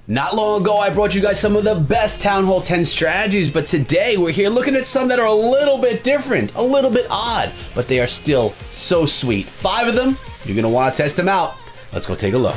Not long ago, I brought you guys some of the best Town Hall 10 strategies, but today we're here looking at some that are a little bit different, a little bit odd, but they are still so sweet. 5 of them, you're gonna wanna test them out. Let's go take a look.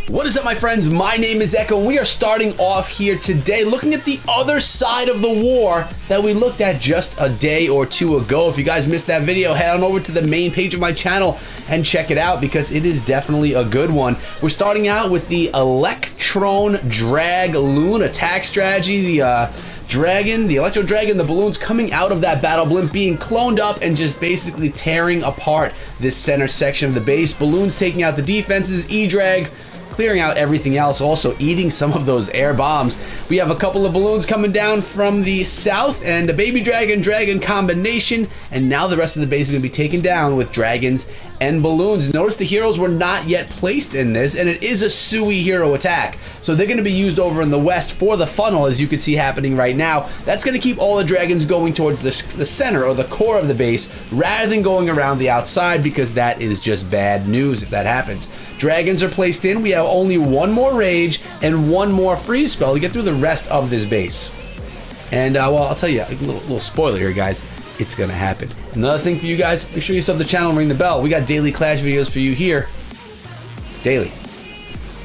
What is up, my friends? My name is Echo, and we are starting off here today looking at the other side of the war that we looked at just a day or two ago. If you guys missed that video, head on over to the main page of my channel and check it out because it is definitely a good one. We're starting out with the Electron Drag Loon attack strategy. The Electron Drag and the balloons coming out of that battle blimp being cloned up and just basically tearing apart this center section of the base. Balloons taking out the defenses, E-Drag clearing out everything else, also eating some of those air bombs. We have a couple of balloons coming down from the south and a baby dragon combination, and now the rest of the base is going to be taken down with dragons and balloons. Notice the heroes were not yet placed in this, and it is a Sui hero attack, so they're going to be used over in the west for the funnel, as you can see happening right now. That's going to keep all the dragons going towards the center or the core of the base rather than going around the outside, because that is just bad news if that happens. Dragons are placed in. We have only one more rage and one more freeze spell to get through the rest of this base. And well, I'll tell you a little spoiler here, guys. It's gonna happen. Another thing for you guys, make sure you sub the channel and ring the bell. We got daily Clash videos for you here. Daily.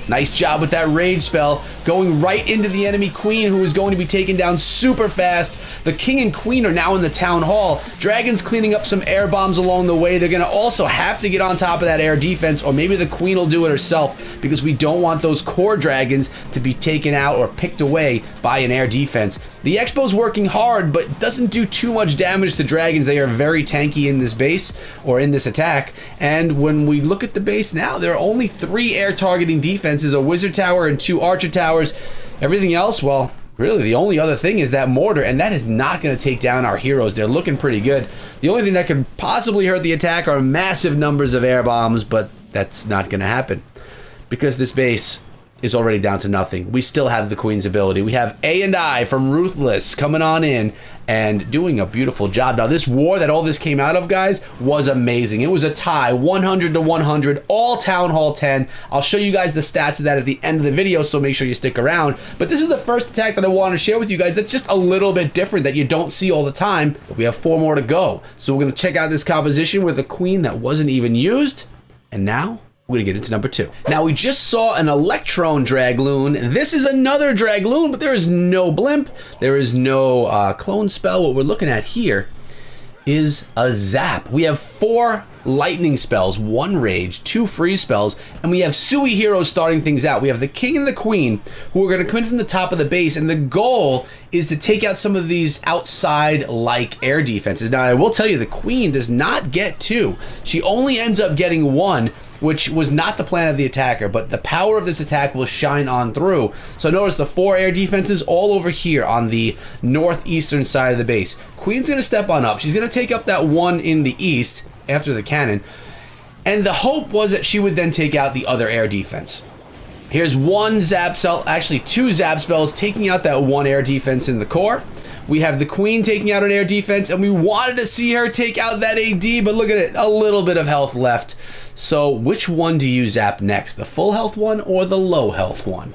Nice job with that rage spell, going right into the enemy queen, who is going to be taken down super fast. The king and queen are now in the town hall. Dragons cleaning up some air bombs along the way. They're going to also have to get on top of that air defense, or maybe the queen will do it herself, because we don't want those core dragons to be taken out or picked away by an air defense. The Expo's working hard, but doesn't do too much damage to dragons. They are very tanky in this base, or in this attack. And when we look at the base now, there are only 3 air targeting defenses, a wizard tower and 2 archer towers. Everything else, well, really the only other thing is that mortar, and that is not going to take down our heroes. They're looking pretty good. The only thing that could possibly hurt the attack are massive numbers of air bombs, but that's not going to happen because this base is already down to nothing. We still have the queen's ability. We have A and I from Ruthless coming on in and doing a beautiful job. Now, this war that all this came out of, guys, was amazing. It was a tie, 100 to 100, all Town Hall 10. I'll show you guys the stats of that at the end of the video, so make sure you stick around. But this is the first attack that I want to share with you guys that's just a little bit different, that you don't see all the time. But we have 4 more to go. So we're going to check out this composition with a queen that wasn't even used. And now we're gonna get into number 2. Now, we just saw an Electron Drag Loon. This is another Drag Loon, but there is no blimp. There is no clone spell. What we're looking at here is a zap. We have 4 lightning spells, 1 rage, 2 freeze spells, and we have Sui heroes starting things out. We have the king and the queen, who are going to come in from the top of the base, and the goal is to take out some of these outside-like air defenses. Now, I will tell you, the queen does not get 2. She only ends up getting 1, which was not the plan of the attacker, but the power of this attack will shine on through. So notice the 4 air defenses all over here on the northeastern side of the base. Queen's going to step on up. She's going to take up that 1 in the east after the cannon, and the hope was that she would then take out the other air defense. Here's 1 zap spell, actually 2 zap spells, taking out that 1 air defense in the core. We have the queen taking out an air defense, and we wanted to see her take out that AD, but look at it, a little bit of health left. So which one do you zap next, the full health one or the low health one?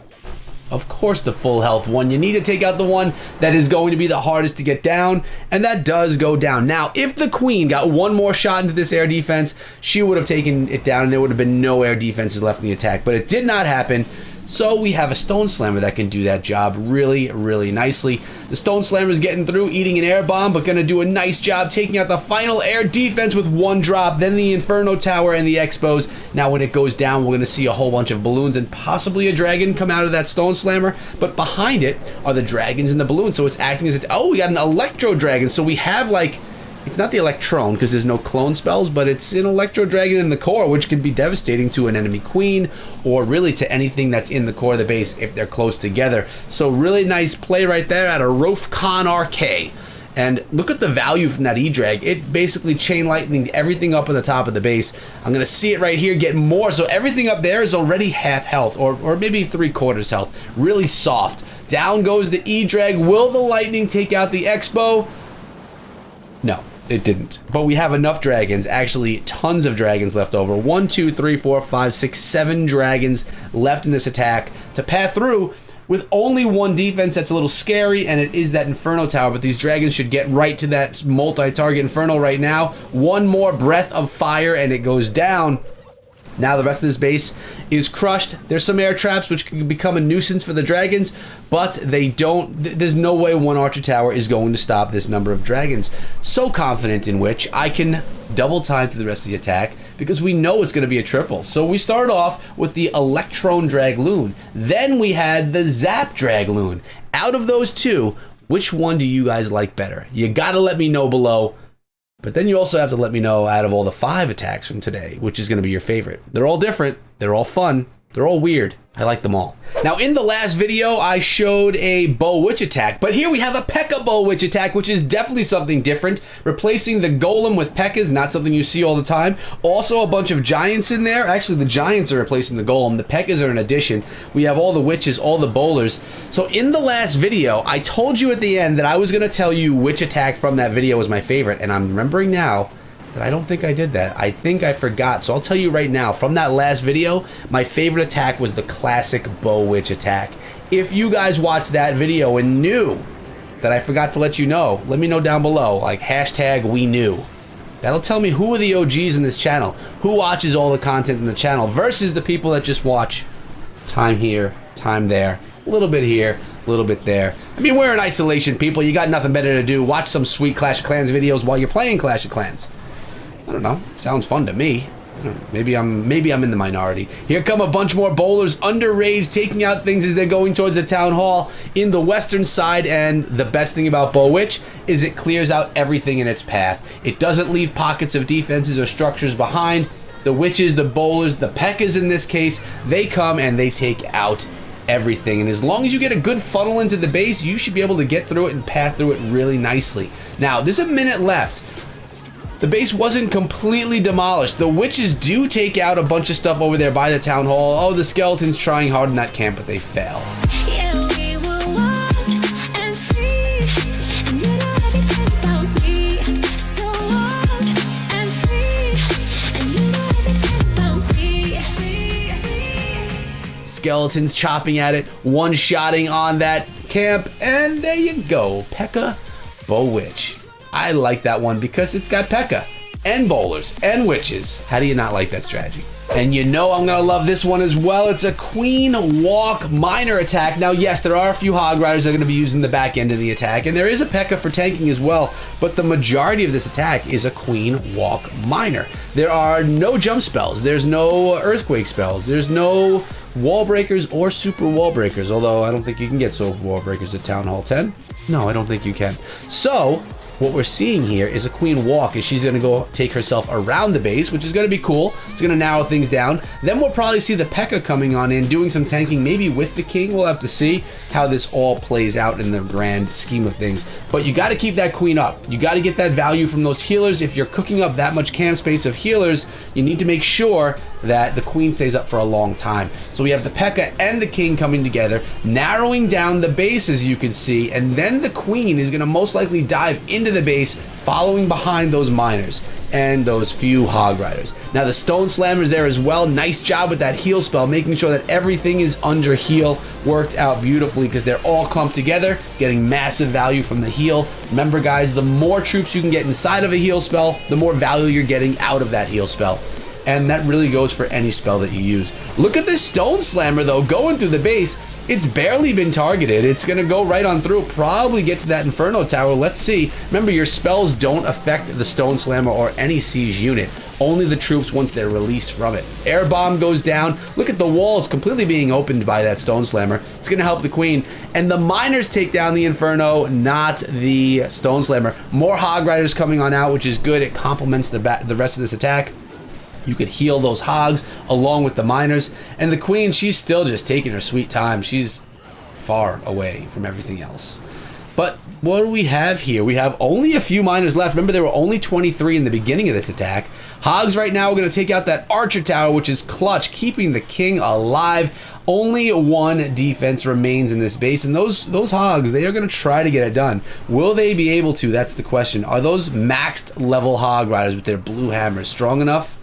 Of course, the full health one. You need to take out the one that is going to be the hardest to get down, and that does go down. Now, if the queen got 1 more shot into this air defense, she would have taken it down, and there would have been no air defenses left in the attack, but it did not happen. So we have a Stone Slammer that can do that job really, really nicely. The Stone Slammer is getting through, eating an air bomb, but going to do a nice job taking out the final air defense with 1 drop, then the Inferno Tower and the Expos. Now when it goes down, we're going to see a whole bunch of balloons and possibly a dragon come out of that Stone Slammer, but behind it are the dragons and the balloons, so it's acting as oh, we got an Electro Dragon, so we have, like, it's not the Electron because there's no clone spells, but it's an Electro Dragon in the core, which can be devastating to an enemy queen or really to anything that's in the core of the base if they're close together. So really nice play right there out of Rofcon RK. And look at the value from that E-Drag. It basically chain lightninged everything up on the top of the base. I'm going to see it right here get more. So everything up there is already half health or maybe 3/4 health. Really soft. Down goes the E-Drag. Will the lightning take out the Expo? No. it didn't. But we have enough dragons, actually tons of dragons left over. 1, 2, 3, 4, 5, 6, 7 dragons left in this attack to pass through with only one defense. That's a little scary, and it is that Inferno Tower, but these dragons should get right to that multi-target Inferno right now. One more breath of fire, and it goes down. Now the rest of this base is crushed. There's some air traps which can become a nuisance for the dragons, but they don't. There's no way one Archer Tower is going to stop this number of dragons. So confident in which I can double time through the rest of the attack because we know it's going to be a triple. So we started off with the Electron Drag Loon. Then we had the Zap Drag Loon. Out of those two, which one do you guys like better? You got to let me know below. But then you also have to let me know out of all the 5 attacks from today, which is going to be your favorite. They're all different. They're all fun. They're all weird. I like them all. Now, in the last video, I showed a Bow Witch attack, but here we have a Pekka Bow Witch attack, which is definitely something different. Replacing the Golem with Pekka is not something you see all the time. Also, a bunch of Giants in there. Actually, the Giants are replacing the Golem. The Pekkas are an addition. We have all the Witches, all the Bowlers. So in the last video, I told you at the end that I was going to tell you which attack from that video was my favorite, and I'm remembering now that I don't think I did that. I think I forgot. So I'll tell you right now, from that last video, my favorite attack was the classic Bow Witch attack. If you guys watched that video and knew that I forgot to let you know, let me know down below, like hashtag we knew. That'll tell me who are the OGs in this channel, who watches all the content in the channel versus the people that just watch time here, time there, a little bit here, a little bit there. I mean, we're in isolation, people. You got nothing better to do. Watch some sweet Clash of Clans videos while you're playing Clash of Clans. I don't know. Sounds fun to me. I don't know. Maybe I'm in the minority. Here come a bunch more bowlers under rage, taking out things as they're going towards the town hall in the western side. And the best thing about Bow Witch is it clears out everything in its path. It doesn't leave pockets of defenses or structures behind. The witches, the bowlers, the Pekkas in this case, they come and they take out everything. And as long as you get a good funnel into the base, you should be able to get through it and path through it really nicely. Now, there's a minute left. The base wasn't completely demolished. The witches do take out a bunch of stuff over there by the town hall. Oh, the skeletons trying hard in that camp, but they fail. Skeletons chopping at it, one-shotting on that camp, and there you go. Pekka Bow Witch. I like that one because it's got Pekka and bowlers and witches. How do you not like that strategy? And you know I'm gonna love this one as well. It's a Queen Walk Miner attack. Now, yes, there are a few Hog Riders that are gonna be using the back end of the attack, and there is a Pekka for tanking as well, but the majority of this attack is a Queen Walk Miner. There are no jump spells, there's no earthquake spells, there's no wall breakers or super wall breakers, although I don't think you can get super wall breakers at Town Hall 10. No, I don't think you can. So, what we're seeing here is a Queen Walk, and she's going to go take herself around the base, which is going to be cool. It's going to narrow things down. Then we'll probably see the Pekka coming on in, doing some tanking, maybe with the King. We'll have to see how this all plays out in the grand scheme of things. But you got to keep that Queen up. You got to get that value from those healers. If you're cooking up that much camp space of healers, you need to make sure that the Queen stays up for a long time. So we have the Pekka and the King coming together, narrowing down the base, as you can see, and then the Queen is going to most likely dive into the base, following behind those miners and those few Hog Riders. Now the Stone Slammer's there as well. Nice job with that heal spell, making sure that everything is under heal. Worked out beautifully because they're all clumped together, getting massive value from the heal. Remember guys, the more troops you can get inside of a heal spell, the more value you're getting out of that heal spell. And that really goes for any spell that you use. Look at this Stone Slammer though, going through the base. It's barely been targeted. It's gonna go right on through, probably get to that Inferno Tower. Let's see. Remember, your spells don't affect the Stone Slammer or any siege unit. Only the troops once they're released from it. Air Bomb goes down. Look at the walls completely being opened by that Stone Slammer. It's gonna help the Queen. And the miners take down the Inferno, not the Stone Slammer. More Hog Riders coming on out, which is good. It complements the rest of this attack. You could heal those hogs along with the miners. And the Queen, she's still just taking her sweet time. She's far away from everything else. But what do we have here? We have only a few miners left. Remember, there were only 23 in the beginning of this attack. Hogs right now are going to take out that archer tower, which is clutch, keeping the king alive. Only one defense remains in this base, and those hogs, they are going to try to get it done. Will they be able to? That's the question. Are those maxed level hog riders with their blue hammers strong enough?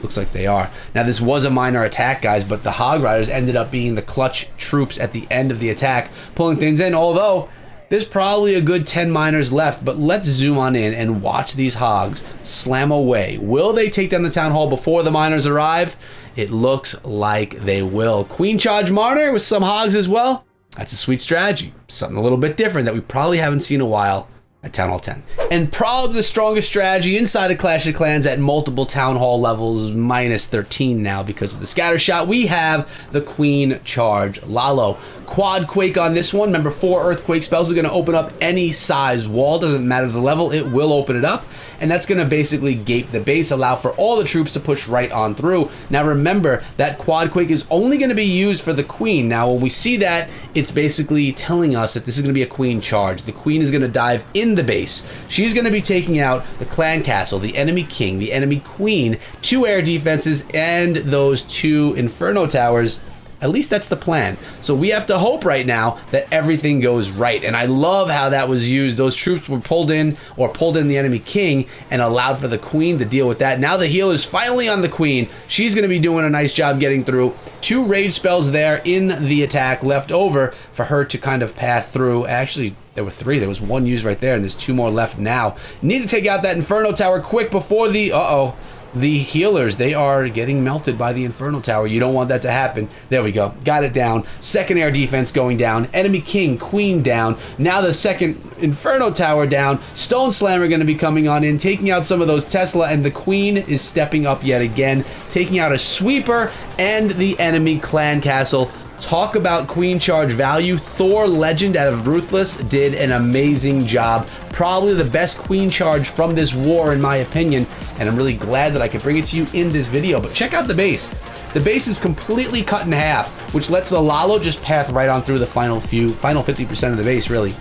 Looks like they are. Now, this was a minor attack, guys, but the hog riders ended up being the clutch troops at the end of the attack, pulling things in, although there's probably a good 10 miners left. But let's zoom on in and watch these hogs slam away. Will they take down the town hall before the miners arrive? It looks like they will. Queen charge miner with some hogs as well. That's a sweet strategy. Something a little bit different that we probably haven't seen in a while at Town Hall 10. And probably the strongest strategy inside of Clash of Clans at multiple Town Hall levels, minus 13 now because of the scatter shot. We have the Queen Charge Lalo. Quad Quake on this one. Remember, 4 Earthquake spells are going to open up any size wall. Doesn't matter the level, it will open it up. And that's going to basically gape the base, allow for all the troops to push right on through. Now remember, that Quad Quake is only going to be used for the Queen. Now when we see that, it's basically telling us that this is going to be a Queen charge. The Queen is going to dive in the base. She's going to be taking out the clan castle, the enemy king, the enemy queen, 2 air defenses, and those 2 inferno towers. At least that's the plan. So we have to hope right now that everything goes right. And I love how that was used. Those troops were pulled in the enemy king and allowed for the queen to deal with that. Now the healer's finally on the queen. She's going to be doing a nice job getting through. 2 rage spells there in the attack left over for her to kind of path through. Actually, there were 3. There was 1 used right there, and there's 2 more left now. Need to take out that inferno tower quick before the... The healers, they are getting melted by the Inferno Tower. You don't want that to happen. There we go. Got it down. Second air defense going down. Enemy king, queen down. Now the second Inferno Tower down. Stone Slammer going to be coming on in, taking out some of those Tesla, and the queen is stepping up yet again, taking out a sweeper and the enemy clan castle. Talk about queen charge value. Thor Legend out of Ruthless did an amazing job. Probably the best queen charge from this war in my opinion, and I'm really glad that I could bring it to you in this video. But check out the base. The base is completely cut in half, which lets the Lalo just path right on through the final 50% of the base, really.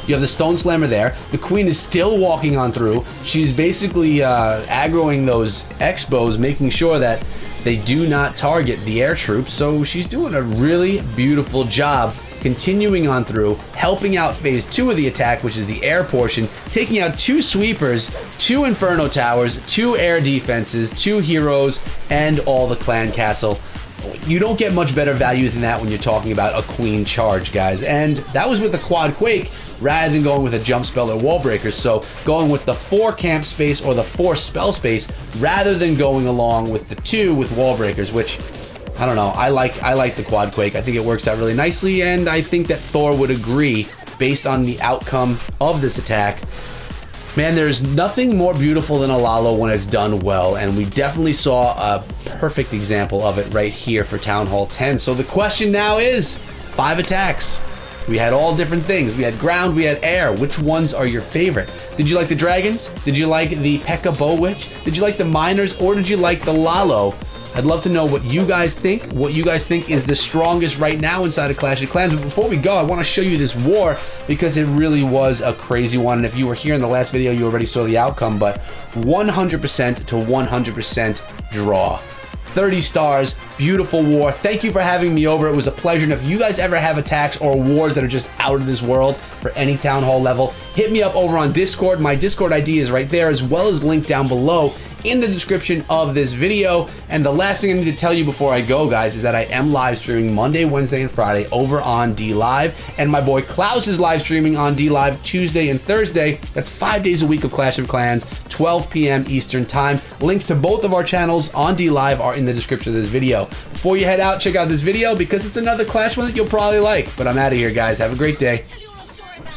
You have the Stone Slammer there. The queen is still walking on through. She's basically aggroing those X-bows, making sure that they do not target the air troops. So she's doing a really beautiful job continuing on through, helping out phase 2 of the attack, which is the air portion, taking out 2 sweepers, 2 inferno towers, 2 air defenses, 2 heroes, and all the clan castle. You don't get much better value than that when you're talking about a queen charge, guys. And that was with the quad quake rather than going with a jump spell or wall breakers. So going with the 4 camp space or the 4 spell space rather than going along with the 2 with wall breakers, which I don't know. I like the quad quake. I think it works out really nicely, and I think that Thor would agree based on the outcome of this attack. Man, there's nothing more beautiful than a Lalo when it's done well, and we definitely saw a perfect example of it right here for Town Hall 10. So the question now is 5 attacks. We had all different things. We had ground, we had air. Which ones are your favorite? Did you like the dragons? Did you like the Pekka Bow Witch? Did you like the miners, or did you like the Lalo? I'd love to know what you guys think. What you guys think is the strongest right now inside of Clash of Clans. But before we go, I want to show you this war because it really was a crazy one. And if you were here in the last video, you already saw the outcome. But 100% to 100% draw. 30 stars, beautiful war. Thank you for having me over. It was a pleasure. And if you guys ever have attacks or wars that are just out of this world for any Town Hall level, hit me up over on Discord. My Discord ID is right there, as well as linked down below in the description of this video. And the last thing I need to tell you before I go, guys, is that I am live streaming Monday, Wednesday, and Friday over on D Live, and my boy Klaus is live streaming on D Live Tuesday and Thursday. That's 5 days a week of Clash of Clans, 12 p.m. Eastern time. Links to both of our channels on D Live are in the description of this video. Before you head out, check out this video because it's another Clash one that you'll probably like. But I'm out of here, guys. Have a great day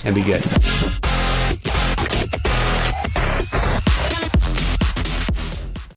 and be good.